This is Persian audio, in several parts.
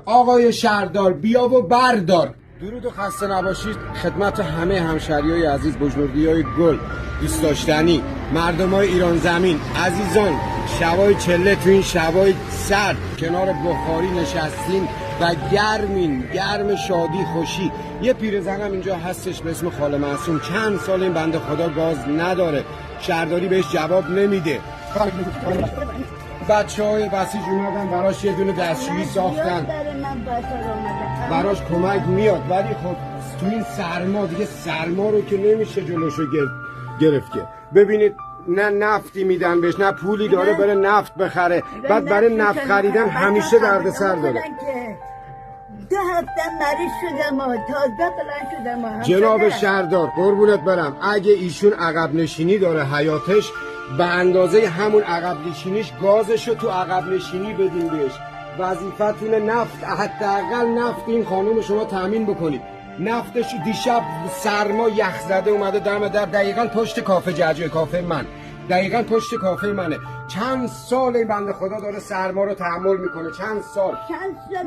آقای شهردار بیا و بردار. درود و خسته نباشید خدمت همه همشهریای عزیز، بزرگیای گل، دوست داشتنی، مردمای ایران زمین عزیزان. شبای چله تو این شبای سرد کنار بخاری نشستین و گرم شادی خوشی. یه پیرزنم اینجا هستش به اسم خاله معصوم، چند سال این بنده خدا گاز نداره، شهرداری بهش جواب نمیده. بچه‌های بسیج اومدن براش یه دونه دستشویی ساختن، براش کمک میاد، ولی خب تو این سرما دیگه سرما رو که نمیشه جلوشو گرفت که. ببینید نه نفتی میدن بهش، نه پولی داره بره نفت بخره، بعد برای نفت خریدن همیشه دردسر داره. 2 هفته مریض شدم و تازه بلند شدم. جناب شهردار قربونت برم، اگه ایشون عقب نشینی داره حیاتش، به اندازه همون عقب نشینیش گازشو تو عقب نشینی بدین بهش. وظیفتون نفت، حداقل نفت این خانم شما تامین بکنید. نفتش دیشب سرما یخ زده اومده دم در، دقیقاً پشت کافه جعجع کافه من، دقیقاً پشت کافه منه. چند سال این بنده خدا داره سرما رو تحمل میکنه، چند سال.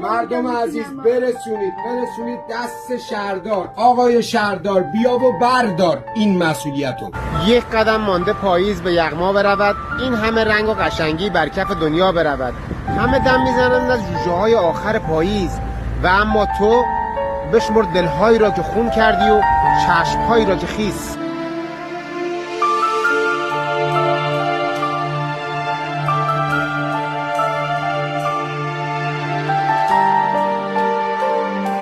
مردم عزیز برسونید دست شهردار. آقای شهردار بیا و بردار این مسئولیتو. یک قدم مانده پاییز به یغما برود، این همه رنگ و قشنگی بر کف دنیا برود. همه دم میزنند از جوجه های آخر پاییز و اما تو بشمر دلهایی را که خون کردی و چشمهایی را که خیس.